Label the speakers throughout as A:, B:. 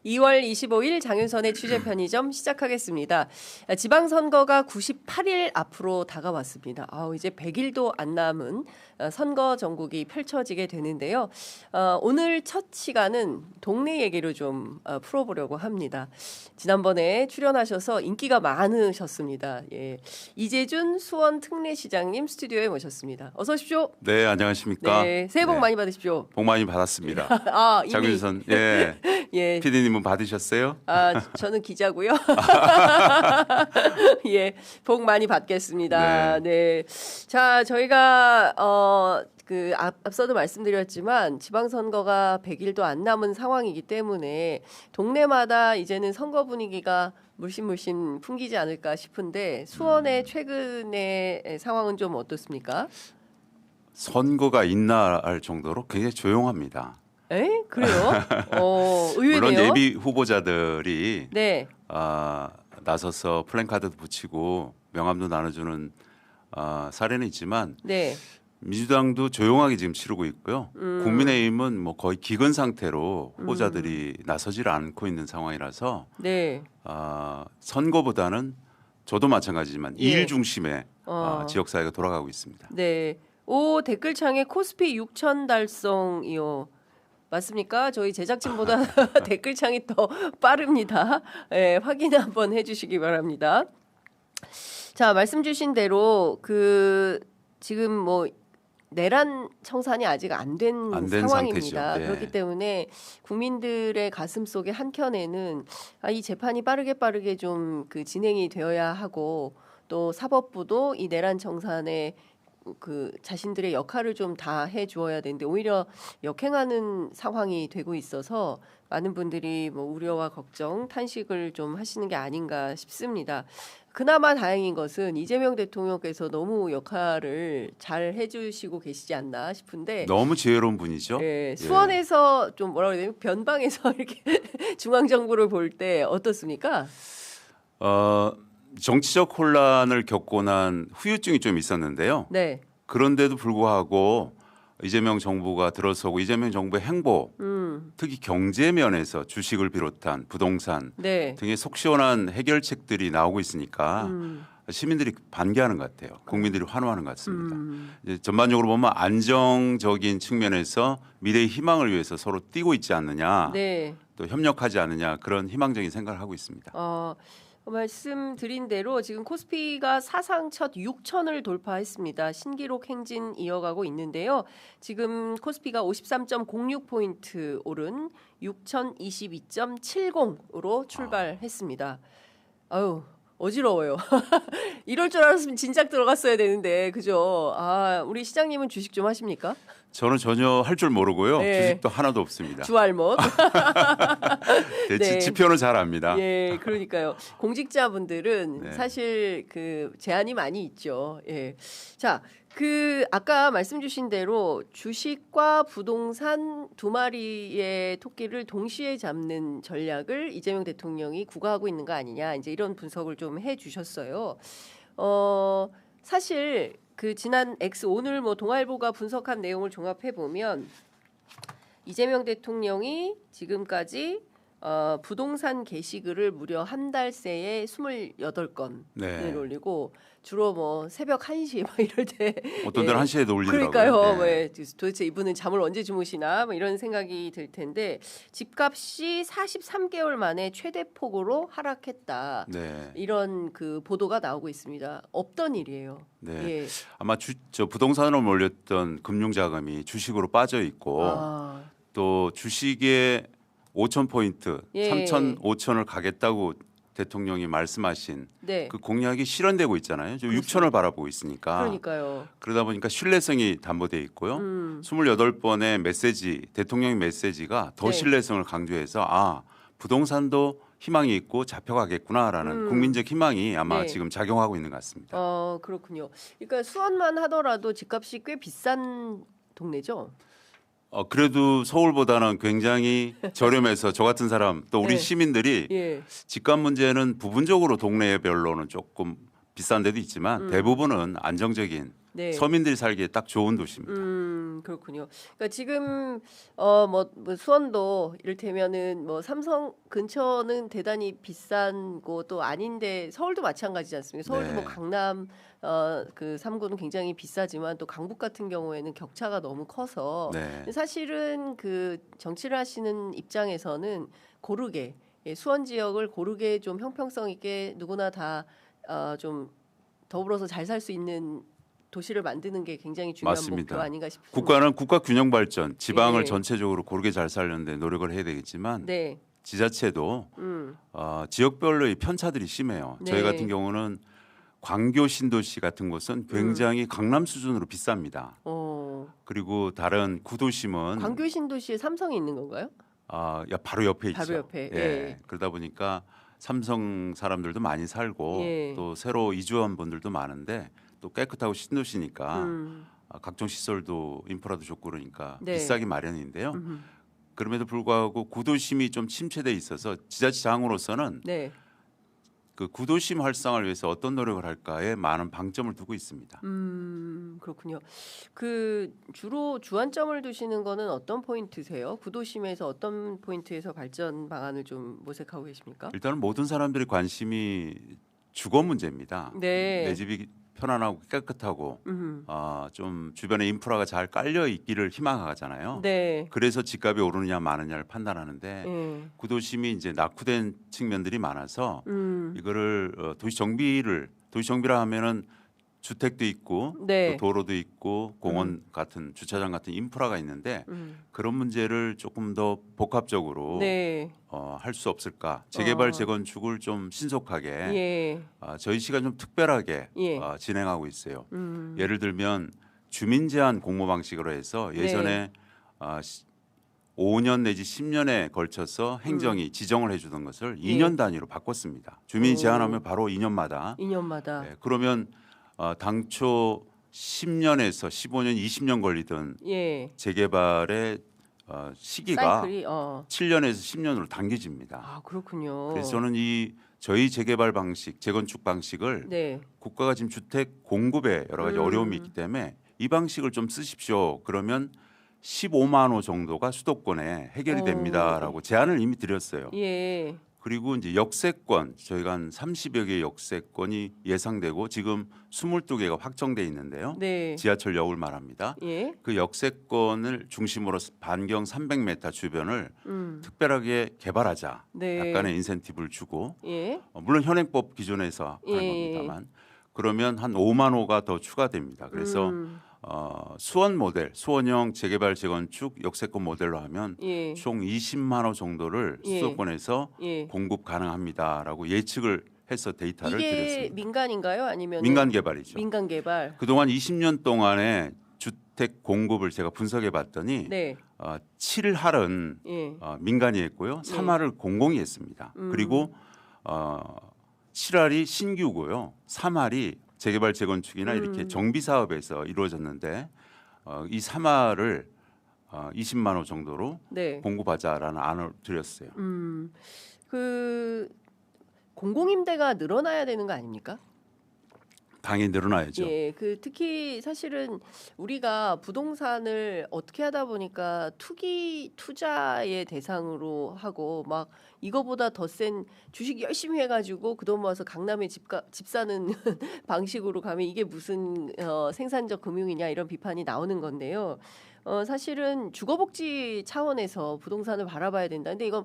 A: 2월 25일 장윤선의 취재 편의점 시작하겠습니다. 지방선거가 98일 앞으로 다가왔습니다. 이제 100일도 안 남은 선거 전국이 펼쳐지게 되는데요. 오늘 첫 시간은 동네 얘기를 좀 풀어보려고 합니다. 지난번에 출연하셔서 인기가 많으셨습니다. 예. 이재준 수원 특례시장님 스튜디오에 모셨습니다. 어서 오십시오.
B: 네, 안녕하십니까.
A: 네, 새해 복 많이 받으십시오.
B: 복 많이 받았습니다.
A: 이미.
B: 장윤선, 예.
A: 예.
B: PD님은 받으셨어요?
A: 저는 기자고요. 예, 복 많이 받겠습니다. 네. 자, 저희가 앞서도 말씀드렸지만 지방선거가 100일도 안 남은 상황이기 때문에 동네마다 이제는 선거 분위기가 물씬 풍기지 않을까 싶은데 수원의 최근의 상황은 좀 어떻습니까?
B: 선거가 있나 할 정도로 굉장히 조용합니다.
A: 그래요? 의외네요.
B: 물론 예비 후보자들이
A: 네.
B: 나서서 플랜카드도 붙이고 명함도 나눠주는 사례는 있지만
A: 네.
B: 민주당도 조용하게 지금 치르고 있고요. 국민의힘은 뭐 거의 기근 상태로 후보자들이 나서질 않고 있는 상황이라서
A: 네.
B: 선거보다는 저도 마찬가지지만
A: 예.
B: 일 중심의 지역사회가 돌아가고 있습니다.
A: 네. 댓글창에 코스피 6천 달성이요. 맞습니까? 저희 제작진보다 댓글창이 더 빠릅니다. 네, 확인 한번 해주시기 바랍니다. 자, 말씀 주신 대로 지금 뭐 내란 청산이 아직 안 된 상황입니다.
B: 네.
A: 그렇기 때문에 국민들의 가슴 속에 한켠에는 이 재판이 빠르게 좀 진행이 되어야 하고 또 사법부도 이 내란 청산에 자신들의 역할을 좀 다 해주어야 되는데 오히려 역행하는 상황이 되고 있어서 많은 분들이 뭐 우려와 걱정, 탄식을 좀 하시는 게 아닌가 싶습니다. 그나마 다행인 것은 이재명 대통령께서 너무 역할을 잘 해주시고 계시지 않나 싶은데
B: 너무 지혜로운 분이죠.
A: 예, 수원에서 좀 뭐라 그래야 되나 변방에서 이렇게 중앙 정부를 볼 때 어떻습니까?
B: 정치적 혼란을 겪고 난 후유증이 좀 있었는데요.
A: 네.
B: 그런데도 불구하고 이재명 정부가 들어서고 이재명 정부의 행보, 특히 경제 면에서 주식을 비롯한 부동산
A: 네.
B: 등의 속 시원한 해결책들이 나오고 있으니까 시민들이 반기하는 것 같아요. 국민들이 환호하는 것 같습니다. 이제 전반적으로 보면 안정적인 측면에서 미래의 희망을 위해서 서로 뛰고 있지 않느냐,
A: 네.
B: 또 협력하지 않느냐 그런 희망적인 생각을 하고 있습니다.
A: 말씀드린 대로 지금 코스피가 사상 첫 6천을 돌파했습니다. 신기록 행진 이어가고 있는데요. 지금 코스피가 53.06포인트 오른 6022.70으로 출발했습니다. 어지러워요. 이럴 줄 알았으면 진작 들어갔어야 되는데 그죠? 우리 시장님은 주식 좀 하십니까?
B: 저는 전혀 할 줄 모르고요.
A: 네.
B: 주식도 하나도 없습니다.
A: 주알못.
B: 네. 지표는 잘 압니다.
A: 예, 그러니까요. 공직자분들은
B: 네.
A: 사실 제한이 많이 있죠. 예. 자, 아까 말씀 주신 대로 주식과 부동산 두 마리의 토끼를 동시에 잡는 전략을 이재명 대통령이 구가하고 있는 거 아니냐. 이제 이런 분석을 좀 해 주셨어요. 사실 지난 오늘 동아일보가 분석한 내용을 종합해 보면 이재명 대통령이 지금까지 부동산 게시글을 무려 한 달 새에 28건을 올리고 주로 새벽 1시 이럴 때
B: 어떤 데는 1시에도 올리더라고요.
A: 그러니까요. 도대체 이분은 잠을 언제 주무시나 이런 생각이 들 텐데 집값이 43개월 만에 최대폭으로 하락했다.
B: 네.
A: 이런 보도가 나오고 있습니다. 없던 일이에요.
B: 네.
A: 예.
B: 아마 부동산으로 몰렸던 금융자금이 주식으로 빠져 있고 또 주식에 5,000포인트, 3,000, 5,000을 가겠다고 대통령이 말씀하신
A: 네.
B: 그 공약이 실현되고 있잖아요. 6,000을 바라보고 있으니까.
A: 그러니까요.
B: 그러다 보니까 신뢰성이 담보돼 있고요. 28번의 대통령의 메시지가 더 신뢰성을 강조해서 부동산도 희망이 있고 잡혀가겠구나라는 국민적 희망이 아마 지금 작용하고 있는 것 같습니다.
A: 그렇군요. 그러니까 수원만 하더라도 집값이 꽤 비싼 동네죠.
B: 그래도 서울보다는 굉장히 저렴해서 저 같은 사람 또 우리 시민들이 집값 문제는 부분적으로 동네별로는 조금 비싼 데도 있지만 대부분은 안정적인
A: 네.
B: 서민들이 살기에 딱 좋은 도시입니다.
A: 그렇군요. 그러니까 지금 뭐 수원도 이를테면은 뭐 삼성 근처는 대단히 비싼 곳도 아닌데 서울도 마찬가지지 않습니까? 서울도 뭐
B: 네.
A: 강남 그 3구는 굉장히 비싸지만 또 강북 같은 경우에는 격차가 너무 커서
B: 네.
A: 사실은 그 정치를 하시는 입장에서는 고르게 수원 지역을 고르게 좀 형평성 있게 누구나 다 좀 더불어서 잘 살 수 있는 도시를 만드는 게 굉장히 중요한
B: 맞습니다.
A: 목표 아닌가 싶습니다.
B: 국가는 국가 균형 발전, 지방을
A: 예.
B: 전체적으로 고르게 잘 살려는데 노력을 해야 되겠지만
A: 네.
B: 지자체도 지역별로의 편차들이 심해요.
A: 네.
B: 저희 같은 경우는 광교 신도시 같은 곳은 굉장히 강남 수준으로 비쌉니다. 그리고 다른 구도심은
A: 광교 신도시에 삼성이 있는 건가요?
B: 바로 옆에 있죠.
A: 바로 옆에.
B: 예.
A: 예.
B: 그러다 보니까 삼성 사람들도 많이 살고
A: 예.
B: 또 새로 이주한 분들도 많은데 또 깨끗하고 신도시니까 각종 시설도 인프라도 좋고 그러니까
A: 네.
B: 비싸기 마련인데요. 그럼에도 불구하고 구도심이 좀 침체돼 있어서 지자체장으로서는
A: 네.
B: 그 구도심 활성화를 위해서 어떤 노력을 할까에 많은 방점을 두고 있습니다.
A: 그렇군요. 그 주로 주안점을 두시는 거는 어떤 포인트세요? 구도심에서 어떤 포인트에서 발전 방안을 좀 모색하고 계십니까?
B: 일단은 모든 사람들의 관심이 주거 문제입니다.
A: 네.
B: 내 집이 편안하고 깨끗하고 좀 주변에 인프라가 잘 깔려 있기를 희망하잖아요.
A: 네.
B: 그래서 집값이 오르느냐 마느냐를 판단하는데
A: 예.
B: 구도심이 이제 낙후된 측면들이 많아서 이거를 도시 정비라 하면은 주택도 있고
A: 네.
B: 또 도로도 있고 공원 같은 주차장 같은 인프라가 있는데 그런 문제를 조금 더 복합적으로
A: 네.
B: 할 수 없을까? 재개발 재건축을 좀 신속하게
A: 예.
B: 저희 시가 좀 특별하게
A: 예.
B: 진행하고 있어요. 예를 들면 주민 제한 공모 방식으로 해서 예전에 5년 내지 10년에 걸쳐서 행정이 지정을 해주던 것을 2년 단위로 바꿨습니다. 주민이 제한하면 바로 2년마다.
A: 2년마다.
B: 네, 그러면 당초 10년에서 15년, 20년 걸리던
A: 예.
B: 재개발의 시기가
A: 사이클이
B: 7년에서 10년으로 당겨집니다.
A: 그렇군요.
B: 그래서 저는 저희 재개발 방식, 재건축 방식을
A: 네.
B: 국가가 지금 주택 공급에 여러 가지 어려움이 있기 때문에 이 방식을 좀 쓰십시오. 그러면 15만 호 정도가 수도권에 해결이 됩니다라고 제안을 이미 드렸어요.
A: 예.
B: 그리고 이제 역세권 저희가 한 30여 개의 역세권이 예상되고 지금 22개가 확정돼 있는데요.
A: 네.
B: 지하철역을 말합니다.
A: 예.
B: 그 역세권을 중심으로 반경 300m 주변을 특별하게 개발하자.
A: 네.
B: 약간의 인센티브를 주고
A: 예.
B: 물론 현행법 기준에서 하는
A: 예.
B: 겁니다만 그러면 한 5만 호가 더 추가됩니다. 그래서 수원 모델, 수원형 재개발 재건축 역세권 모델로 하면
A: 예.
B: 총 20만 호 정도를
A: 예.
B: 수도권에서
A: 예.
B: 공급 가능합니다라고 예측을 해서 데이터를
A: 이게
B: 드렸습니다.
A: 민간인가요? 아니면
B: 민간 개발이죠.
A: 민간 개발.
B: 그동안 20년 동안의 주택 공급을 제가 분석해 봤더니
A: 네.
B: 7할은
A: 예.
B: 민간이 했고요. 3할을 공공이 했습니다. 그리고 7할이 신규고요. 3할이 재개발 재건축이나 이렇게 정비 사업에서 이루어졌는데 이 3할을 20만 호 정도로
A: 네.
B: 공급하자라는 안을 드렸어요.
A: 그 공공임대가 늘어나야 되는 거 아닙니까?
B: 당연히 늘어나야죠.
A: 예, 그 특히 사실은 우리가 부동산을 어떻게 하다 보니까 투자의 대상으로 하고 막 이거보다 더 센 주식 열심히 해가지고 그 돈 모아서 강남에 집 사는 방식으로 가면 이게 무슨 생산적 금융이냐 이런 비판이 나오는 건데요. 사실은 주거복지 차원에서 부동산을 바라봐야 된다. 근데 이건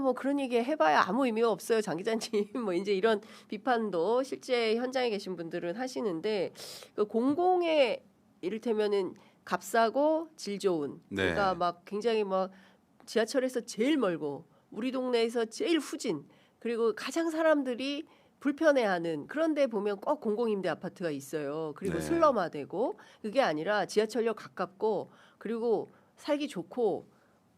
A: 뭐 그런 얘기 해봐야 아무 의미가 없어요. 장 기자님 뭐 이제 이런 비판도 실제 현장에 계신 분들은 하시는데 그 공공의 이를테면은 값싸고 질 좋은
B: 네.
A: 그러니까 막 굉장히 막 지하철에서 제일 멀고 우리 동네에서 제일 후진 그리고 가장 사람들이 불편해하는 그런데 보면 꼭 공공임대 아파트가 있어요. 그리고
B: 네.
A: 슬럼화되고 그게 아니라 지하철역 가깝고 그리고 살기 좋고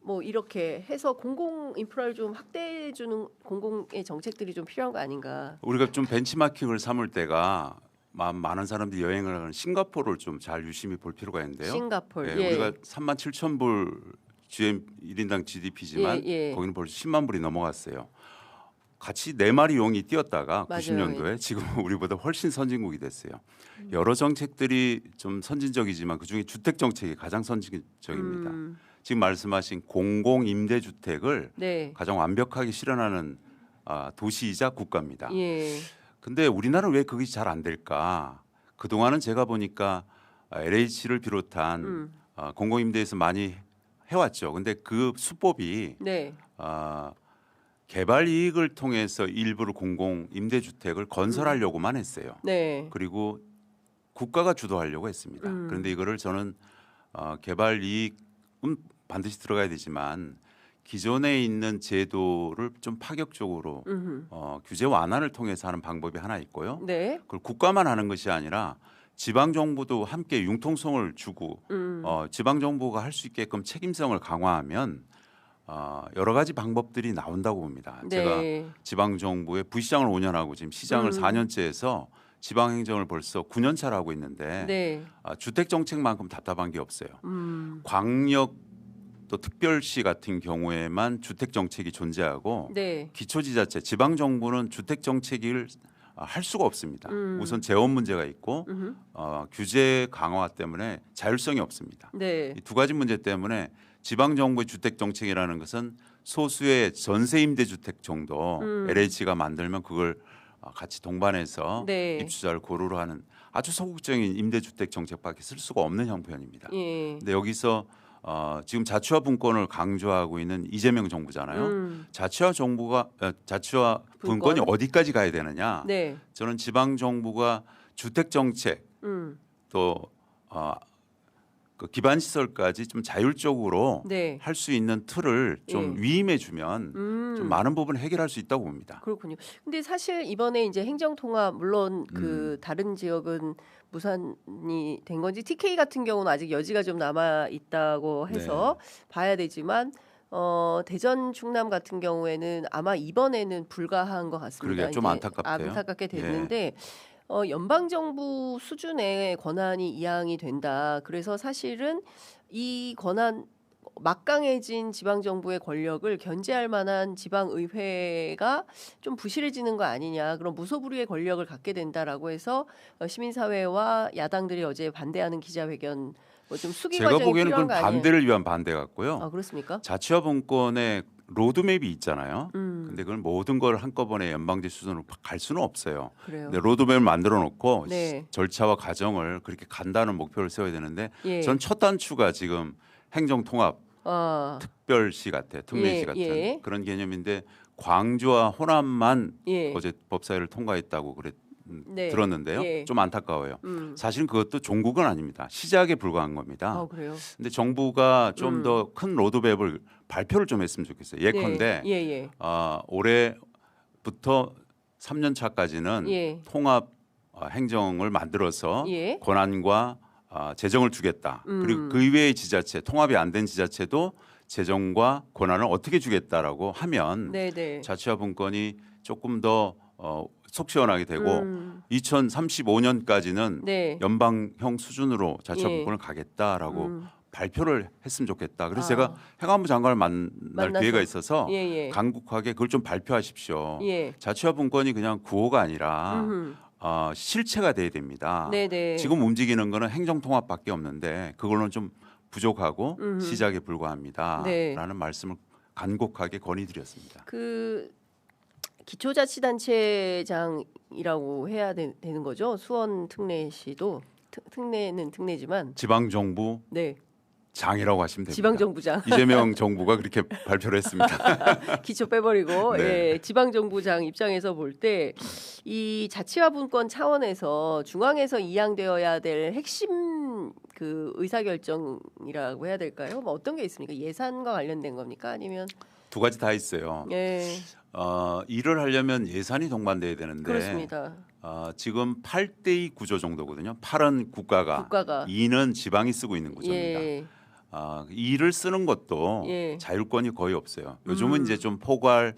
A: 뭐 이렇게 해서 공공 인프라를 좀 확대해 주는 공공의 정책들이 좀 필요한 거 아닌가.
B: 우리가 좀 벤치마킹을 삼을 때가 많은 사람들이 여행을 하는 싱가포르를 좀 잘 유심히 볼 필요가 있는데요.
A: 싱가포르.
B: 예, 우리가 37,000불 GM 1인당 GDP지만
A: 예.
B: 거기는 벌써 10만 불이 넘어갔어요. 같이 4마리 용이 뛰었다가
A: 맞아요.
B: 90년도에 지금 우리보다 훨씬 선진국이 됐어요. 여러 정책들이 좀 선진적이지만 그중에 주택 정책이 가장 선진적입니다. 지금 말씀하신 공공 임대 주택을
A: 네.
B: 가장 완벽하게 실현하는 도시이자 국가입니다.
A: 예.
B: 근데 우리나라는 왜 그것이 잘 안 될까? 그동안은 제가 보니까 LH를 비롯한 공공 임대에서 많이 해왔죠. 근데 그 수법이
A: 네.
B: 개발 이익을 통해서 일부러 공공 임대 주택을 건설하려고만 했어요.
A: 네.
B: 그리고 국가가 주도하려고 했습니다. 그런데 이거를 저는 개발 이익은 반드시 들어가야 되지만 기존에 있는 제도를 좀 파격적으로 규제 완화를 통해서 하는 방법이 하나 있고요.
A: 네.
B: 그걸 국가만 하는 것이 아니라 지방 정부도 함께 융통성을 주고 지방 정부가 할 수 있게끔 책임성을 강화하면 여러 가지 방법들이 나온다고 봅니다.
A: 네.
B: 제가 지방 정부의 부시장을 5년 하고 지금 시장을 4년째 해서 지방 행정을 벌써 9년 차를 하고 있는데
A: 네.
B: 주택 정책만큼 답답한 게 없어요. 광역 또 특별시 같은 경우에만 주택 정책이 존재하고
A: 네.
B: 기초지자체, 지방 정부는 주택 정책을 할 수가 없습니다. 우선 재원 문제가 있고 규제 강화 때문에 자율성이 없습니다.
A: 네.
B: 이 두 가지 문제 때문에 지방 정부의 주택 정책이라는 것은 소수의 전세 임대 주택 정도 LH가 만들면 그걸 같이 동반해서
A: 네.
B: 입주자를 고루로 하는 아주 소극적인 임대 주택 정책밖에 쓸 수가 없는 형편입니다.
A: 예.
B: 근데 여기서 지금 자치화 분권을 강조하고 있는 이재명 정부잖아요. 자치화 분권이
A: 분권?
B: 어디까지 가야 되느냐?
A: 네.
B: 저는 지방 정부가 주택 정책 또 그 기반 시설까지 좀 자율적으로
A: 네.
B: 할 수 있는 틀을 좀
A: 예.
B: 위임해 주면 좀 많은 부분을 해결할 수 있다고 봅니다.
A: 그렇군요. 근데 사실 이번에 이제 행정 통합 물론 그 다른 지역은 무산이 된 건지 TK 같은 경우는 아직 여지가 좀 남아 있다고 해서 봐야 되지만 대전 충남 같은 경우에는 아마 이번에는 불가한 것 같습니다.
B: 그러게요. 좀
A: 이제
B: 안타깝대요.
A: 안타깝게 됐는데 연방 정부 수준의 권한이 이양이 된다. 그래서 사실은 이 권한 막강해진 지방 정부의 권력을 견제할 만한 지방 의회가 좀 부실해지는 거 아니냐. 그런 무소불위의 권력을 갖게 된다라고 해서 시민사회와 야당들이 어제 반대하는 기자회견 뭐 좀 수기
B: 제가
A: 과정이
B: 보기에는
A: 필요한
B: 그건
A: 거 아니에요?
B: 반대를 위한 반대 같고요.
A: 아 그렇습니까?
B: 자치화 분권의 로드맵이 있잖아요. 근데 그걸 모든 걸 한꺼번에 연방제 수준으로 갈 수는 없어요.
A: 그래요.
B: 근데 로드맵을 만들어 놓고
A: 네.
B: 절차와 과정을 그렇게 간다는 목표를 세워야 되는데
A: 예.
B: 전 첫 단추가 지금 행정 통합 특별시 같아, 특례시
A: 예,
B: 같은
A: 예.
B: 그런 개념인데 광주와 호남만
A: 예.
B: 어제 법사위를 통과했다고
A: 네.
B: 들었는데요.
A: 예.
B: 좀 안타까워요. 사실은 그것도 종국은 아닙니다. 시작에 불과한 겁니다.
A: 아 그래요.
B: 근데 정부가 좀 더 큰 로드맵을 발표를 좀 했으면 좋겠어요. 예컨대
A: 네. 예.
B: 올해부터 3년 차까지는
A: 예.
B: 통합 행정을 만들어서
A: 예.
B: 권한과 재정을 주겠다. 그리고 그 이외의 지자체, 통합이 안 된 지자체도 재정과 권한을 어떻게 주겠다라고 하면
A: 네네.
B: 자치화 분권이 조금 더 속 시원하게 되고 2035년까지는
A: 네.
B: 연방형 수준으로 자치화
A: 예.
B: 분권을 가겠다라고 발표를 했으면 좋겠다. 그래서
A: 아.
B: 제가 행안부 장관을 만날
A: 만나서.
B: 기회가 있어서
A: 예.
B: 간곡하게 그걸 좀 발표하십시오.
A: 예.
B: 자치화 분권이 그냥 구호가 아니라 실체가 돼야 됩니다.
A: 네네.
B: 지금 움직이는 거는 행정통합밖에 없는데 그걸로는 좀 부족하고 시작에 불과합니다.
A: 네.
B: 라는 말씀을 간곡하게 건의드렸습니다.
A: 그 기초자치단체장이라고 해야 되는 거죠. 수원 특례시도 특례는 특례지만
B: 지방정부
A: 네.
B: 장이라고 하시면 됩니다.
A: 지방정부장
B: 이재명 정부가 그렇게 발표를 했습니다.
A: 기초 빼버리고
B: 네.
A: 예, 지방정부장 입장에서 볼 때 이 자치화 분권 차원에서 중앙에서 이양되어야 될 핵심 그 의사결정이라고 해야 될까요? 뭐 어떤 게 있습니까? 예산과 관련된 겁니까? 아니면
B: 두 가지 다 있어요.
A: 예
B: 일을 하려면 예산이 동반돼야 되는데
A: 그렇습니다.
B: 지금 8대2 구조 정도거든요. 8은 국가가 2는 지방이 쓰고 있는 구조입니다.
A: 예.
B: 일을 쓰는 것도
A: 예.
B: 자율권이 거의 없어요. 요즘은 이제 좀 포괄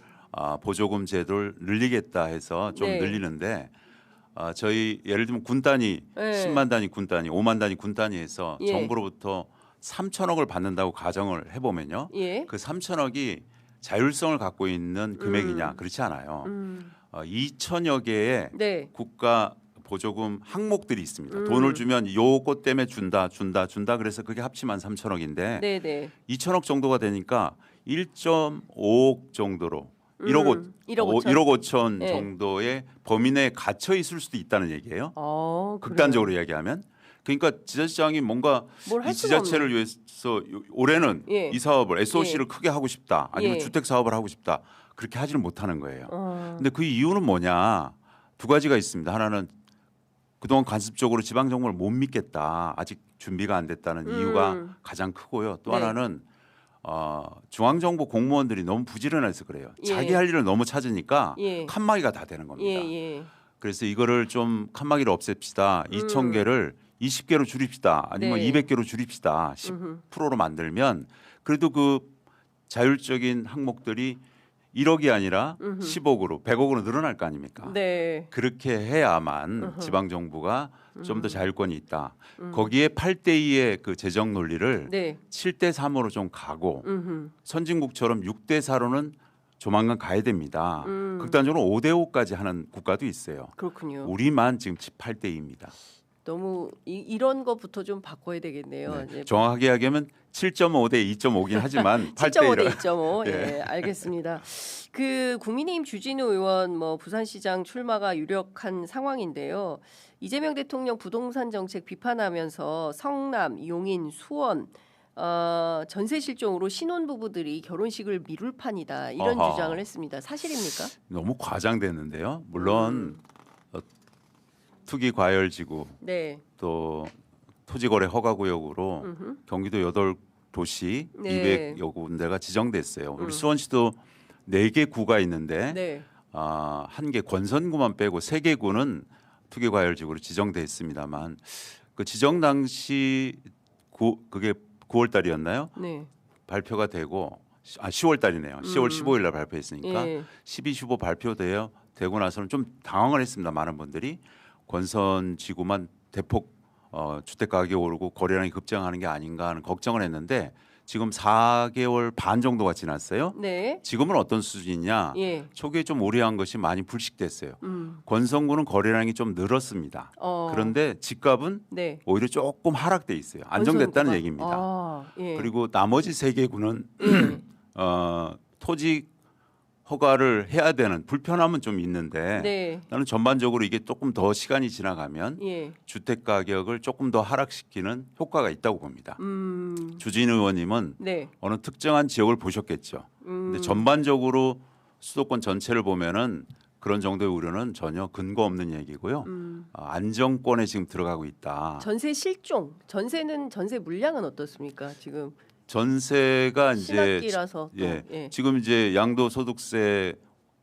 B: 보조금 제도를 늘리겠다 해서 좀
A: 네.
B: 늘리는데 저희 예를 들면 군 단위
A: 네.
B: 10만 단위 군 단위 5만 단위 군 단위에서
A: 예.
B: 정부로부터 3천억을 받는다고 가정을 해보면요.
A: 예.
B: 그 3천억이 자율성을 갖고 있는 금액이냐 그렇지 않아요. 2천여 개의
A: 네.
B: 국가 보조금 항목들이 있습니다. 돈을 주면 요것 때문에 준다. 그래서 그게 합치면 3천억인데
A: 네, 네.
B: 2천억 정도가 되니까 1.5억 정도로 1억 5천
A: 네.
B: 정도의 범위 내에 갇혀 있을 수도 있다는 얘기예요.
A: 그래요?
B: 극단적으로 이야기하면. 그러니까 지자체장이 뭔가
A: 뭘 할
B: 이
A: 수가
B: 지자체를
A: 없네.
B: 위해서 올해는
A: 예.
B: 이 사업을 SOC를 크게 하고 싶다. 아니면
A: 예.
B: 주택 사업을 하고 싶다. 그렇게 하지는 못하는 거예요.
A: 어.
B: 근데 그 이유는 뭐냐? 두 가지가 있습니다. 하나는 그동안 관습적으로 지방 정부를 못 믿겠다. 아직 준비가 안 됐다는 이유가 가장 크고요. 또
A: 네.
B: 하나는 중앙 정부 공무원들이 너무 부지런해서 그래요.
A: 예.
B: 자기 할 일을 너무 찾으니까
A: 예.
B: 칸막이가 다 되는 겁니다.
A: 예.
B: 그래서 이거를 좀 칸막이를 없앱시다. 2,000개를 20개로 줄입시다. 아니면
A: 네.
B: 200개로 줄입시다. 10%로 만들면 그래도 그 자율적인 항목들이 1억이 아니라 10억으로 100억으로 늘어날 거 아닙니까?
A: 네.
B: 그렇게 해야만 지방 정부가 좀 더 자율권이 있다. 거기에 8대 2의 그 재정 논리를
A: 네.
B: 7대 3으로 좀 가고 선진국처럼 6대 4로는 조만간 가야 됩니다. 극단적으로 5대 5까지 하는 국가도 있어요.
A: 그렇군요.
B: 우리만 지금 8대 2입니다.
A: 너무 이런 것부터 좀 바꿔야 되겠네요.
B: 네.
A: 이제
B: 정확하게 하면 7.5대 2.5긴 하지만 8대
A: 7.5 대
B: 1.
A: 2.5.
B: 네.
A: 예, 알겠습니다. 그 국민의힘 주진우 의원 뭐 부산시장 출마가 유력한 상황인데요. 이재명 대통령 부동산 정책 비판하면서 성남, 용인, 수원 전세 실종으로 신혼 부부들이 결혼식을 미룰 판이다 이런
B: 어허.
A: 주장을 했습니다. 사실입니까?
B: 너무 과장됐는데요. 물론 투기 과열지구
A: 네.
B: 또 토지거래 허가구역으로 경기도 8도시
A: 네.
B: 200여 군데가 지정됐어요. 우리 수원시도 4개 구가 있는데
A: 네.
B: 한 개 권선구만 빼고 3개 구는 투기 과열지구로 지정돼 있습니다만 그 지정 당시 그게 9월 달이었나요?
A: 네.
B: 발표가 되고 10월 달이네요. 10월 15일 날 발표했으니까
A: 예.
B: 12, 15 되고 나서는 좀 당황을 했습니다. 많은 분들이 권선 지구만 대폭 주택 가격이 오르고 거래량이 급증하는 게 아닌가 하는 걱정을 했는데 지금 4개월 반 정도가 지났어요.
A: 네.
B: 지금은 어떤 수준이냐?
A: 예.
B: 초기에 좀 오래한 것이 많이 불식됐어요. 권선구는 거래량이 좀 늘었습니다. 그런데 집값은
A: 네.
B: 오히려 조금 하락돼 있어요. 안정됐다는
A: 권선구가?
B: 얘기입니다.
A: 예.
B: 그리고 나머지 3개 구는
A: 예.
B: 토지 허가를 해야 되는 불편함은 좀 있는데
A: 네.
B: 나는 전반적으로 이게 조금 더 시간이 지나가면
A: 예.
B: 주택 가격을 조금 더 하락시키는 효과가 있다고 봅니다. 주진우 의원님은
A: 네.
B: 어느 특정한 지역을 보셨겠죠. 근데 전반적으로 수도권 전체를 보면은 그런 정도의 우려는 전혀 근거 없는 얘기고요. 안정권에 지금 들어가고 있다.
A: 전세 실종. 전세 물량은 어떻습니까? 지금
B: 전세가 이제
A: 신학기라서 또,
B: 예,
A: 예.
B: 지금 이제 양도소득세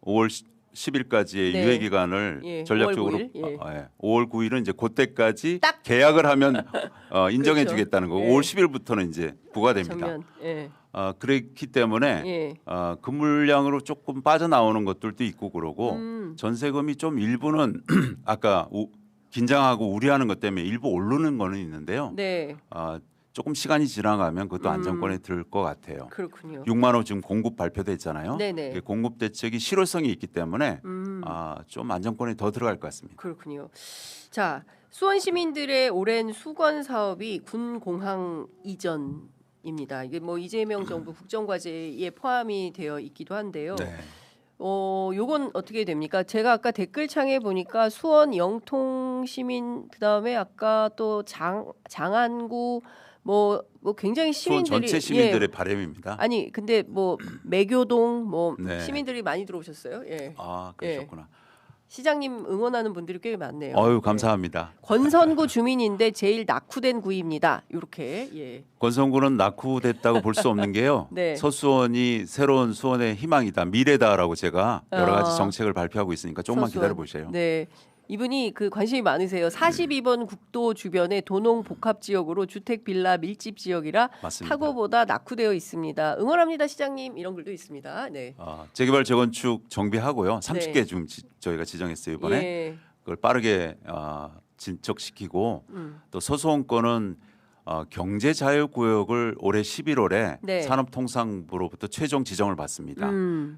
B: 5월 10일까지의
A: 네.
B: 유예 기간을
A: 예,
B: 전략적으로
A: 5월 9일, 예.
B: 5월 9일은 이제 그때까지
A: 딱!
B: 계약을 하면 인정해
A: 그렇죠.
B: 주겠다는 거고
A: 예.
B: 5월 10일부터는 이제 부과됩니다.
A: 전면. 예.
B: 그렇기 때문에
A: 예.
B: 그 물량으로 조금 빠져나오는 것들도 있고 그러고
A: 음.
B: 전세금이 좀 일부는 아까 긴장하고 우려하는 것 때문에 일부 오르는 거는 있는데요.
A: 네.
B: 조금 시간이 지나가면 그것도 안정권에 들 것 같아요.
A: 그렇군요.
B: 6만 호 지금 공급 발표됐잖아요.
A: 네네.
B: 이게 공급 대책이 실효성이 있기 때문에 좀 안정권에 더 들어갈 것 같습니다.
A: 그렇군요. 자, 수원 시민들의 오랜 수건 사업이 군 공항 이전입니다. 이게 뭐 이재명 정부 국정과제에 포함이 되어 있기도 한데요.
B: 네.
A: 요건 어떻게 됩니까? 제가 아까 댓글창에 보니까 수원 영통 시민 그다음에 아까 또 장안구 뭐 굉장히
B: 수원
A: 시민들이
B: 전체 시민들의 바람입니다.
A: 아니 근데 뭐 매교동 뭐
B: 네.
A: 시민들이 많이 들어오셨어요. 예.
B: 그러셨구나.
A: 시장님 응원하는 분들이 꽤 많네요.
B: 어유 감사합니다.
A: 권선구 주민인데 제일 낙후된 구입니다. 이렇게 예.
B: 권선구는 낙후됐다고 볼 수 없는 게요.
A: 네.
B: 서수원이 새로운 수원의 희망이다, 미래다라고 제가 여러 가지 정책을 발표하고 있으니까 조금만
A: 서수원.
B: 기다려 보세요.
A: 네. 이분이 그 관심이 많으세요. 42번 국도 주변의 도농 복합 지역으로 주택 빌라 밀집 지역이라
B: 맞습니다.
A: 타고보다 낙후되어 있습니다. 응원합니다, 시장님. 이런 글도 있습니다. 네.
B: 재개발 재건축 정비하고요. 30개
A: 네.
B: 지금 저희가 지정했어요 이번에.
A: 예.
B: 그걸 빠르게 진척시키고 또 서수원 거는 경제자유구역을 올해 11월에
A: 네.
B: 산업통상부로부터 최종 지정을 받습니다.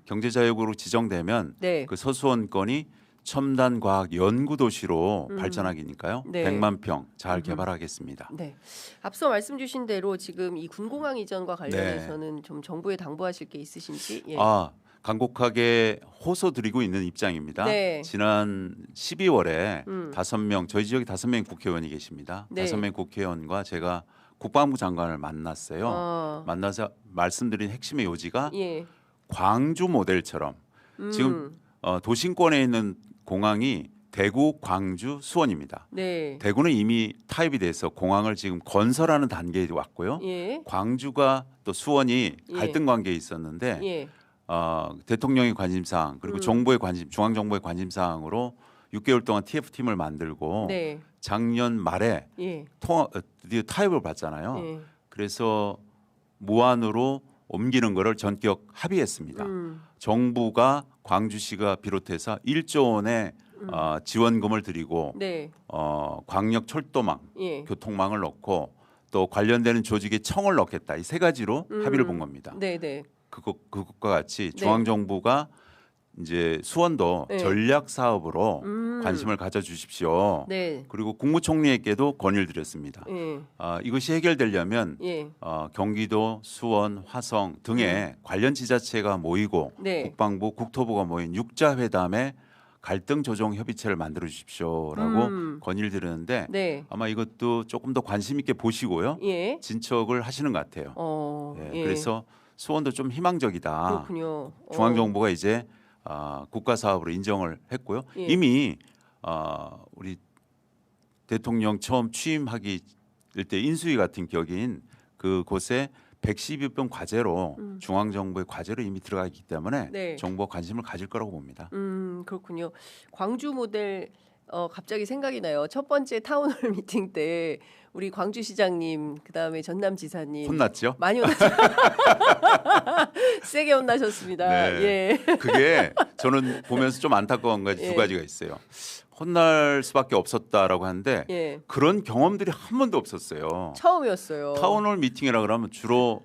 B: 경제자유구역으로 지정되면
A: 네.
B: 그 서수원권이 첨단과학 연구도시로 발전하기니까요.
A: 네.
B: 100만 평 잘 개발하겠습니다.
A: 네. 앞서 말씀 주신 대로 지금 이 군공항 이전과 관련해서는 좀 정부에 당부하실 게 있으신지? 예.
B: 간곡하게 호소드리고 있는 입장입니다.
A: 네.
B: 지난 12월에 5명 저희 지역에 5명 국회의원이 계십니다.
A: 네.
B: 5명 국회의원과 제가 국방부 장관을 만났어요. 만나서 말씀드린 핵심의 요지가
A: 예.
B: 광주 모델처럼 지금 도심권에 있는 공항이 대구, 광주, 수원입니다.
A: 네.
B: 대구는 이미 타입이 돼서 공항을 지금 건설하는 단계에 왔고요.
A: 예.
B: 광주가 또 수원이
A: 예.
B: 갈등 관계에 있었는데
A: 예.
B: 대통령의 관심사항 그리고 정부의 중앙 정부의 관심사항으로 6개월 동안 TF팀을 만들고
A: 네.
B: 작년 말에
A: 예.
B: 드디어 타협을 받잖아요.
A: 예.
B: 그래서 무안으로 옮기는 거를 전격 합의했습니다. 정부가 광주시가 비롯해서 1조 원의 지원금을 드리고
A: 네.
B: 광역 철도망,
A: 예.
B: 교통망을 넣고 또 관련되는 조직에 청을 넣겠다. 이 세 가지로 합의를 본 겁니다.
A: 네, 네.
B: 그것과 같이
A: 네.
B: 중앙 정부가 이제 수원도
A: 네.
B: 전략 사업으로 관심을 가져 주십시오.
A: 네.
B: 그리고 국무총리에게도 건의를 드렸습니다.
A: 예.
B: 이것이 해결되려면
A: 예.
B: 경기도, 수원, 화성 등의 관련 지자체가 모이고
A: 네.
B: 국방부, 국토부가 모인 육자회담에 갈등 조정 협의체를 만들어 주십시오라고 건의를 드렸는데
A: 네.
B: 아마 이것도 조금 더 관심 있게 보시고요.
A: 예.
B: 진척을 하시는 것 같아요. 예, 그래서 수원도 좀 희망적이다.
A: 그렇군요.
B: 중앙 정부가 이제 국가 사업으로 인정을 했고요.
A: 예.
B: 이미 우리 대통령 처음 취임하기 때 인수위 같은 격인 그곳에 112번 과제로 중앙 정부의 과제로 이미 들어가 있기 때문에
A: 네.
B: 정부가 관심을 가질 거라고 봅니다.
A: 그렇군요. 광주 모델 갑자기 생각이 나요. 첫 번째 타운홀 미팅 때 우리 광주시장님 그다음에 전남지사님
B: 혼났죠?
A: 많이 혼났죠. 세게 혼나셨습니다.
B: 네.
A: 예.
B: 그게 저는 보면서 좀 안타까운 거 두
A: 예.
B: 가지가 있어요. 혼날 수밖에 없었다라고 하는데
A: 예.
B: 그런 경험들이 한 번도 없었어요.
A: 처음이었어요.
B: 타운홀 미팅이라 그러면 주로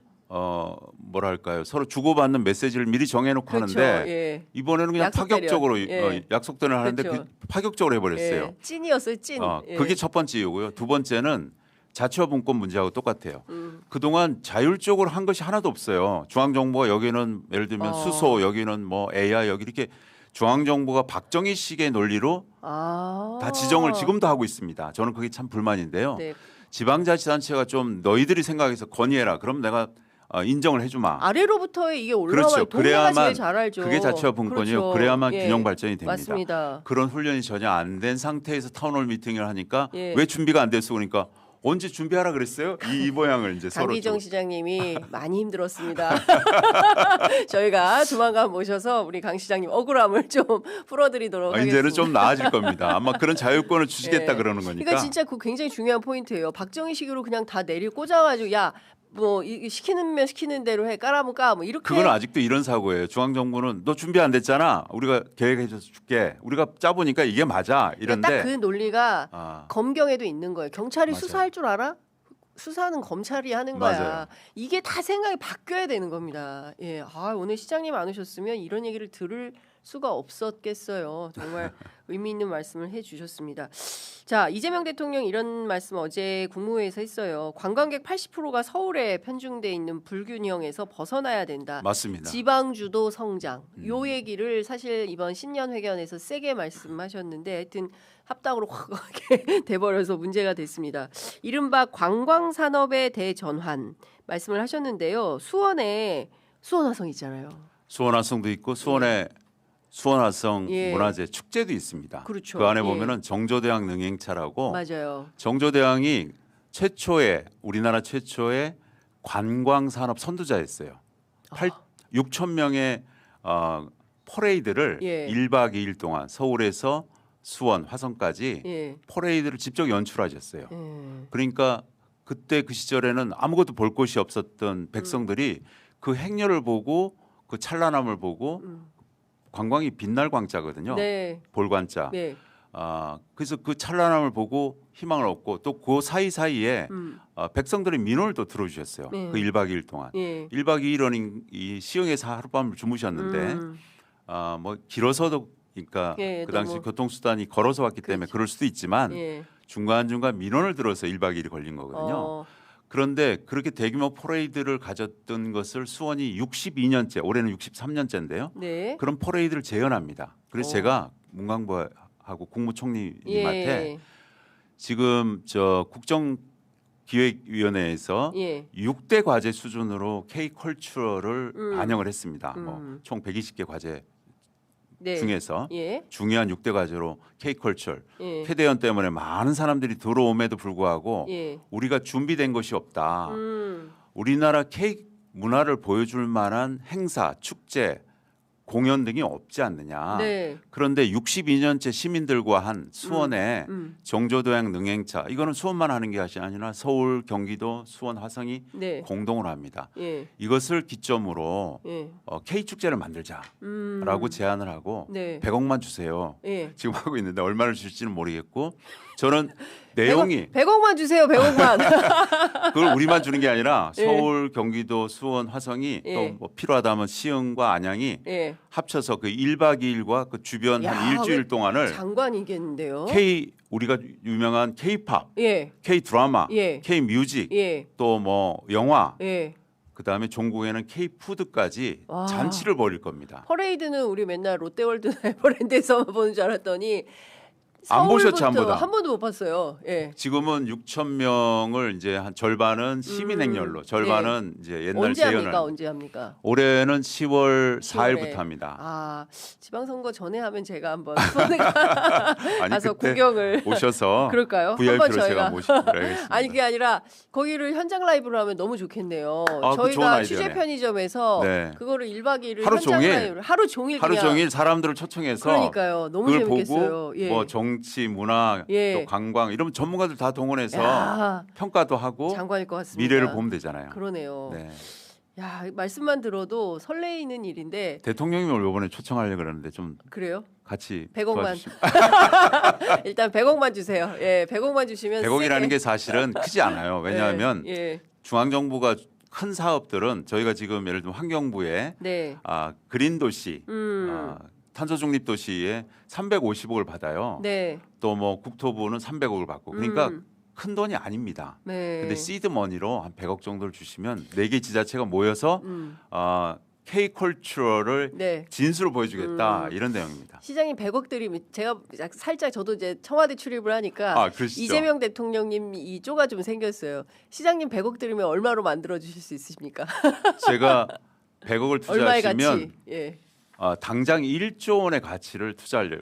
B: 뭐랄까요 서로 주고받는 메시지를 미리 정해놓고
A: 그렇죠.
B: 하는데
A: 예.
B: 이번에는 그냥
A: 약속대련.
B: 파격적으로
A: 예.
B: 약속대로 하는데
A: 그렇죠.
B: 파격적으로 해버렸어요.
A: 예. 찐이었어요. 찐. 예.
B: 그게 첫 번째 이유고요. 두 번째는 자치화분권 문제하고 똑같아요. 그동안 자율적으로 한 것이 하나도 없어요. 중앙정부가 여기는 예를 들면 수소, 여기는 뭐 AI, 여기 이렇게 중앙정부가 박정희식의 논리로 다 지정을 지금도 하고 있습니다. 저는 그게 참 불만인데요.
A: 네.
B: 지방자치단체가 좀 너희들이 생각해서 건의해라. 그럼 내가 인정을 해주마.
A: 아래로부터 이게 올라와요.
B: 그렇죠.
A: 동네가
B: 그래야만
A: 제일 잘 알죠.
B: 그게 자치화분권이요.
A: 그렇죠.
B: 그래야만
A: 예.
B: 균형 발전이 됩니다.
A: 맞습니다.
B: 그런 훈련이 전혀 안 된 상태에서 타운홀 미팅을 하니까
A: 예.
B: 왜 준비가 안 됐어? 그러니까 언제 준비하라 그랬어요? 이 모양을 이제 서로
A: 강기정
B: 좀
A: 시장님이 많이 힘들었습니다. 저희가 조만간 모셔서 우리 강 시장님 억울함을 좀 풀어드리도록 하겠습니다.
B: 이제는 좀 나아질 겁니다. 아마 그런 자유권을 주시겠다
A: 예.
B: 그러는 거니까.
A: 그러니까 진짜 그 굉장히 중요한 포인트예요. 박정희식으로 그냥 다 내리 꽂아가지고 야 뭐 시키는 대로 해 까라면 까 뭐 이렇게.
B: 그건 아직도 이런 사고예요. 중앙 정부는 너 준비 안 됐잖아. 우리가 계획해서 줄게. 우리가 짜보니까 이게 맞아. 이런데
A: 딱 그 논리가 검경에도 있는 거예요. 경찰이
B: 맞아요.
A: 수사할 줄 알아? 수사는 검찰이 하는 거야.
B: 맞아요.
A: 이게 다 생각이 바뀌어야 되는 겁니다. 예, 오늘 시장님 안 오셨으면 이런 얘기를 들을 수가 없었겠어요. 정말 의미 있는 말씀을 해주셨습니다. 자, 이재명 대통령 이런 말씀 어제 국무회의에서 했어요. 관광객 80%가 서울에 편중돼 있는 불균형에서 벗어나야 된다.
B: 맞습니다.
A: 지방주도 성장. 요 얘기를 사실 이번 신년회견에서 세게 말씀하셨는데 하여튼 합당으로 확 돼버려서 문제가 됐습니다. 이른바 관광산업의 대전환 말씀을 하셨는데요. 수원 화성 있잖아요.
B: 수원화성도 있고 수원에 수원화성
A: 예.
B: 문화재 축제도 있습니다.
A: 그렇죠.
B: 그 안에
A: 예.
B: 보면은 정조대왕 능행차라고
A: 맞아요.
B: 정조대왕이 우리나라 최초의 관광산업 선두자였어요. 6천 명의 퍼레이드를
A: 예.
B: 1박 2일 동안 서울에서 수원, 화성까지
A: 예.
B: 퍼레이드를 직접 연출하셨어요.
A: 예.
B: 그러니까 그때 그 시절에는 아무것도 볼 곳이 없었던 백성들이 그 행렬을 보고 그 찬란함을 보고 관광이 빛날 광자거든요.
A: 네.
B: 볼관자.
A: 네.
B: 그래서 그 찬란함을 보고 희망을 얻고 또 그 사이사이에 백성들의 민원을 또 들어주셨어요.
A: 네.
B: 그 1박 2일 동안.
A: 예.
B: 1박 2일은 이 시흥에서 하룻밤을 주무셨는데 뭐 길어서도 그러니까
A: 예,
B: 그 당시
A: 너무-
B: 교통수단이 걸어서 왔기 때문에 그럴 수도 있지만
A: 예.
B: 중간중간 민원을 들어서 1박 2일이 걸린 거거든요. 그런데 그렇게 대규모 퍼레이드를 가졌던 것을 수원이 62년째, 올해는 63년째인데요.
A: 네.
B: 그런 퍼레이드를 재현합니다. 그래서 제가 문광부하고 국무총리님한테
A: 예.
B: 지금 저 국정기획위원회에서
A: 예.
B: 6대 과제 수준으로 K컬처를 반영을 했습니다. 뭐 총 120개 과제
A: 네.
B: 중에서
A: 예.
B: 중요한 6대 과제로 K컬처
A: 예.
B: 폐대연 때문에 많은 사람들이 들어옴에도 불구하고
A: 예.
B: 우리가 준비된 것이 없다. 우리나라 K 문화를 보여줄 만한 행사, 축제, 공연 등이 없지 않느냐.
A: 네.
B: 그런데 62년째 시민들과 한 수원의 정조도양 능행차 이거는 수원만 하는 게 아니라 서울, 경기도, 수원, 화성이
A: 네.
B: 공동으로 합니다.
A: 예.
B: 이것을 기점으로
A: 예.
B: K 축제를 만들자라고 제안을 하고
A: 네.
B: 100억만 주세요.
A: 예.
B: 지금 하고 있는데 얼마를 줄지는 모르겠고 저는 내용이
A: 100억만 주세요. 100억만.
B: 그걸 우리만 주는 게 아니라
A: 예.
B: 서울, 경기도, 수원, 화성이
A: 예.
B: 또 뭐 필요하다면 시흥과 안양이
A: 예.
B: 합쳐서 그 1박 2일과 그 주변
A: 야,
B: 한 일주일 동안을
A: 장관이겠는데요.
B: K 우리가 유명한 K-팝,
A: 예.
B: K 드라마,
A: 예.
B: K 뮤직,
A: 예.
B: 또 뭐 영화,
A: 예.
B: 그다음에 종국에는 K 푸드까지
A: 와.
B: 잔치를 벌일 겁니다.
A: 퍼레이드는 우리 맨날 롯데월드 에버랜드에서만 보는 줄 알았더니
B: 안 보셨죠, 한
A: 서울부터
B: 번도?
A: 한 번도 못 봤어요. 예.
B: 지금은 6천 명을 이제 한 절반은 시민 행렬로, 절반은 이제 옛날
A: 언제
B: 재연을.
A: 합니까? 언제 합니까?
B: 올해는 10월
A: 10월에.
B: 4일부터 합니다.
A: 아, 지방선거 전에 하면 제가 한번
B: 아니
A: 가서
B: 그때
A: 구경을
B: 오셔서
A: 그럴까요? 한번
B: VIP로
A: 저희가
B: 제가 모시고 그래야겠습니다.
A: 아니 그게 아니라 거기를 현장 라이브로 하면 너무 좋겠네요.
B: 아, 그 좋은
A: 저희가
B: 아이디어네.
A: 취재 편의점에서
B: 네.
A: 그거를 1박 2일을
B: 하루
A: 현장
B: 종일?
A: 라이브로 하루 종일
B: 하루
A: 그냥
B: 종일 사람들을 초청해서
A: 그러니까요. 너무
B: 그걸
A: 재밌겠어요.
B: 보고
A: 예.
B: 뭐 정치, 문화,
A: 예.
B: 또 관광 이런 전문가들 다 동원해서
A: 야,
B: 평가도 하고
A: 장관일 것 같습니다.
B: 미래를 보면 되잖아요.
A: 그러네요.
B: 네.
A: 야, 말씀만 들어도 설레이는 일인데
B: 대통령님을 이번에 초청하려고 그러는데 좀
A: 그래요?
B: 같이
A: 100억만.
B: 도와주시면.
A: 일단 100억만 주세요. 예, 100억만 주시면
B: 100억이라는
A: 세게.
B: 게 사실은 크지 않아요. 왜냐하면
A: 예, 예.
B: 중앙정부가 큰 사업들은 저희가 지금 예를 들면 환경부에
A: 네.
B: 그린 도시, 탄소 중립 도시에 350억을 받아요.
A: 네.
B: 또 뭐 국토부는 300억을 받고 그러니까 큰 돈이 아닙니다.
A: 네.
B: 근데 시드 머니로 한 100억 정도를 주시면 4개 지자체가 모여서 K 컬처를
A: 네.
B: 진수로 보여주겠다 이런 내용입니다.
A: 시장님 100억 드리면 제가 살짝 저도 이제 청와대 출입을 하니까
B: 그러시죠.
A: 이재명 대통령님 이 쪼가 좀 생겼어요. 시장님 100억 드리면 얼마로 만들어 주실 수 있으십니까?
B: 제가 100억을
A: 얼마의
B: 투자하시면
A: 가치? 예.
B: 당장 1조 원의 가치를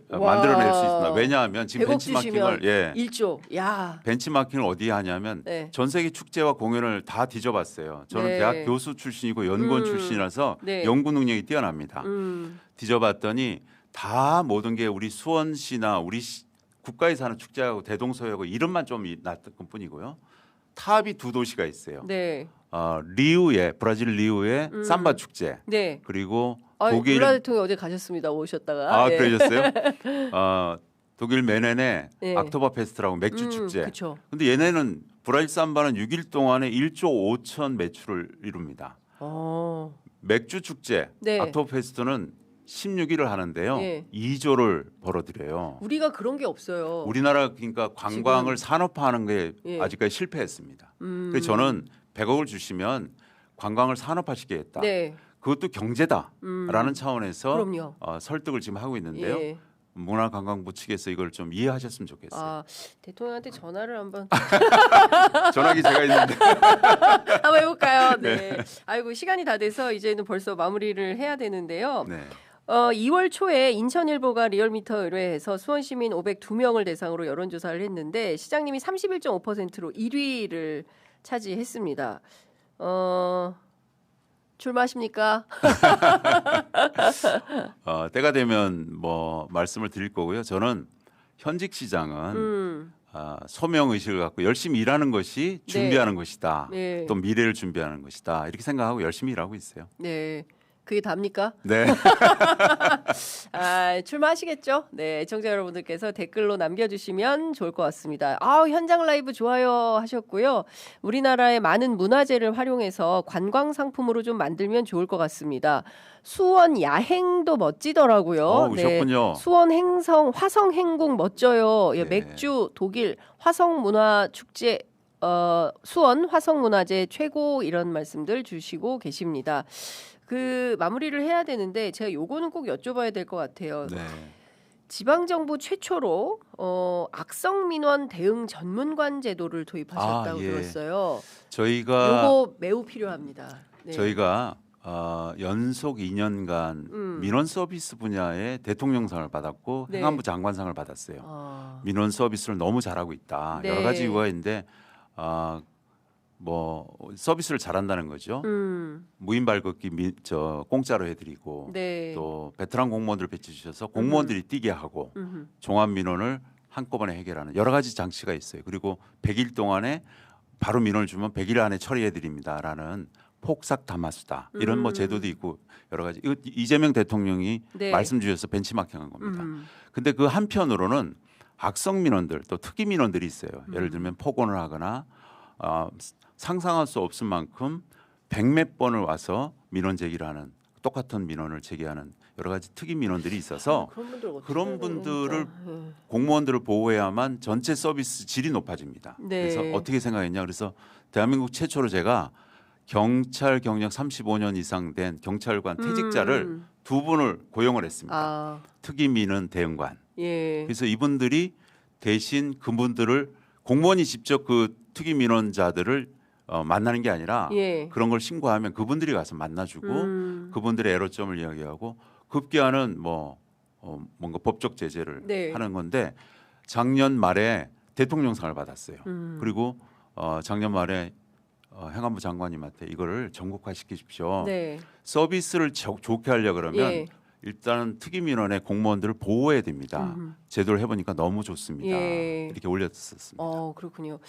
A: 와.
B: 만들어낼 수 있습니다. 왜냐하면 지금
A: 100억
B: 벤치마킹을
A: 주시면 1조. 야.
B: 벤치마킹을 어디에 하냐면
A: 네.
B: 전 세계 축제와 공연을 다 뒤져봤어요. 저는
A: 네.
B: 대학 교수 출신이고 연구원 출신이라서
A: 네.
B: 연구 능력이 뛰어납니다. 뒤져봤더니 다 모든 게 우리 수원시나 우리 국가에서 하는 축제하고 대동소이하고 이름만 좀 낫던 뿐이고요. 탑이 2도시가 있어요.
A: 네.
B: 리우에 브라질 리우의 삼바 축제
A: 네.
B: 그리고
A: 아니,
B: 독일
A: 울라 대통령 어제 가셨습니다. 오셨다가. 예.
B: 그러셨어요? 독일 메넨의
A: 예.
B: 악토버 페스트라고 맥주 축제.
A: 그렇죠.
B: 근데 얘네는 브라질 삼바는 6일 동안에 1조 5천 매출을 이룹니다. 맥주 축제
A: 네.
B: 악토버 페스트는 16일을 하는데요.
A: 예.
B: 2조를 벌어들여요.
A: 우리가 그런 게 없어요.
B: 우리나라 그러니까 관광을 산업화하는 게
A: 예.
B: 아직까지 실패했습니다. 그래서 저는 100억을 주시면 관광을 산업화시키겠다.
A: 네.
B: 그것도 경제다라는 차원에서
A: 그럼요.
B: 설득을 지금 하고 있는데요.
A: 예.
B: 문화관광부 측에서 이걸 좀 이해하셨으면 좋겠어요.
A: 아, 대통령한테 전화를 한번
B: 전화기 제가 있는데.
A: 한번 해볼까요? 네. 아이고 시간이 다 돼서 이제는 벌써 마무리를 해야 되는데요.
B: 네.
A: 2월 초에 인천일보가 리얼미터 의뢰해서 수원시민 502명을 대상으로 여론조사를 했는데 시장님이 31.5%로 1위를 차지했습니다. 출마하십니까?
B: 때가 되면 뭐 말씀을 드릴 거고요. 저는 현직 시장은 소명 의식을 갖고 열심히 일하는 것이 준비하는 것이다.
A: 네.
B: 또 미래를 준비하는 것이다. 이렇게 생각하고 열심히 일하고 있어요.
A: 네. 그게 답니까?
B: 네.
A: 출마하시겠죠? 네, 애청자 여러분들께서 댓글로 남겨주시면 좋을 것 같습니다. 현장 라이브 좋아요 하셨고요. 우리나라의 많은 문화재를 활용해서 관광 상품으로 좀 만들면 좋을 것 같습니다. 수원 야행도 멋지더라고요.
B: 오셨군요.
A: 네, 수원 행성 화성 행궁 멋져요. 예,
B: 네.
A: 맥주 독일 화성 문화 축제 수원 화성문화재 최고 이런 말씀들 주시고 계십니다. 그 마무리를 해야 되는데 제가 요거는 꼭 여쭤봐야 될 것 같아요.
B: 네.
A: 지방정부 최초로 악성 민원 대응 전문관 제도를 도입하셨다고
B: 예.
A: 들었어요.
B: 저희가
A: 요거 매우 필요합니다. 네.
B: 저희가 연속 2년간 민원 서비스 분야에 대통령상을 받았고
A: 네.
B: 행안부 장관상을 받았어요. 민원 서비스를 너무 잘하고 있다.
A: 네.
B: 여러 가지 이유가 있는데 뭐 서비스를 잘한다는 거죠. 무인 발급기 공짜로 해드리고
A: 네.
B: 또 베테랑 공무원들 배치 주셔서 공무원들이 뛰게 하고 종합 민원을 한꺼번에 해결하는 여러 가지 장치가 있어요. 그리고 100일 동안에 바로 민원을 주면 100일 안에 처리해 드립니다라는 폭삭 담화수다 이런 뭐 제도도 있고 여러 가지 이재명 대통령이
A: 네.
B: 말씀 주셔서 벤치마킹한 겁니다. 근데 그 한편으로는 악성 민원들 또 특이 민원들이 있어요. 예를 들면 폭언을 하거나 상상할 수 없을 만큼 100몇 번을 와서 민원 제기를 하는 똑같은 민원을 제기하는 여러 가지 특이 민원들이 있어서 그런 분들을 공무원들을 보호해야만 전체 서비스 질이 높아집니다.
A: 네.
B: 그래서 어떻게 생각했냐? 그래서 대한민국 최초로 제가 경찰 경력 35년 이상 된 경찰관 퇴직자를 두 분을 고용을 했습니다. 특이 민원 대응관.
A: 예.
B: 그래서 이분들이 대신 그분들을 공무원이 직접 그 특이 민원자들을 만나는 게 아니라
A: 예.
B: 그런 걸 신고하면 그분들이 가서 만나주고 그분들의 애로점을 이야기하고 급기야는 뭔가 법적 제재를
A: 네.
B: 하는 건데 작년 말에 대통령상을 받았어요. 그리고 작년 말에 행안부 장관님한테 이거를 전국화 시키십시오.
A: 네.
B: 서비스를 좋게 하려 그러면
A: 예.
B: 일단 특이 민원의 공무원들을 보호해야 됩니다. 제도를 해보니까 너무 좋습니다.
A: 예.
B: 이렇게 올렸었습니다.
A: 그렇군요.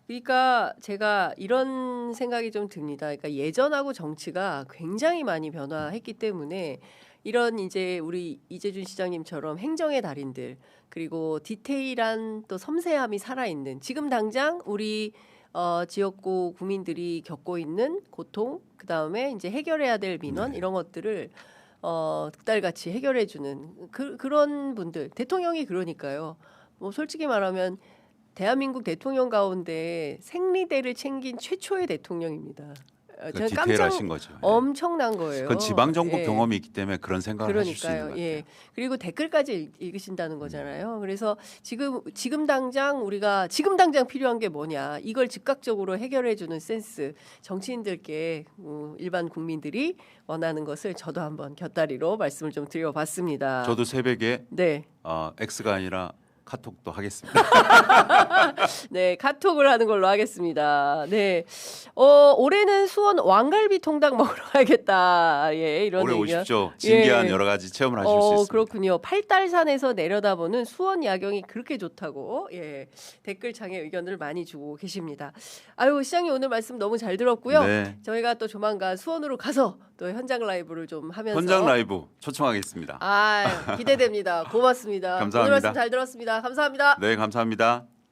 A: 그러니까 제가 이런 생각이 좀 듭니다. 그러니까 예전하고 정치가 굉장히 많이 변화했기 때문에 이런 이제 우리 이재준 시장님처럼 행정의 달인들 그리고 디테일한 또 섬세함이 살아있는 지금 당장 우리 지역구 국민들이 겪고 있는 고통 그 다음에 이제 해결해야 될 민원 이런 것들을 득달같이 해결해주는 그런 분들 대통령이 그러니까요. 뭐 솔직히 말하면 대한민국 대통령 가운데 생리대를 챙긴 최초의 대통령입니다. 저는
B: 디테일하신 거죠. 예.
A: 엄청난 거예요.
B: 그건 지방 정부
A: 예.
B: 경험이 있기 때문에 그런 생각을 하실 수 있는 것
A: 그러니까요.
B: 같아요.
A: 예. 그리고 댓글까지 읽으신다는 거잖아요. 그래서 지금 당장 우리가 지금 당장 필요한 게 뭐냐? 이걸 즉각적으로 해결해 주는 센스. 정치인들께 일반 국민들이 원하는 것을 저도 한번 곁다리로 말씀을 좀 드려봤습니다.
B: 저도 새벽에
A: 네.
B: X가 아니라 카톡도 하겠습니다.
A: 네, 카톡을 하는 걸로 하겠습니다. 네, 올해는 수원 왕갈비 통닭 먹으러 가야겠다. 예, 이런
B: 올해
A: 얘기가.
B: 오십시오. 진기한
A: 예.
B: 여러 가지 체험을 하실 수 있습니다.
A: 그렇군요. 팔달산에서 내려다보는 수원 야경이 그렇게 좋다고 댓글창에 의견을 많이 주고 계십니다. 아유, 시장님 오늘 말씀 너무 잘 들었고요.
B: 네.
A: 저희가 또 조만간 수원으로 가서 또 현장 라이브를 좀 하면서
B: 현장 라이브 초청하겠습니다.
A: 기대됩니다. 고맙습니다.
B: 감사합니다.
A: 오늘 말씀 잘 들었습니다. 감사합니다.
B: 네, 감사합니다.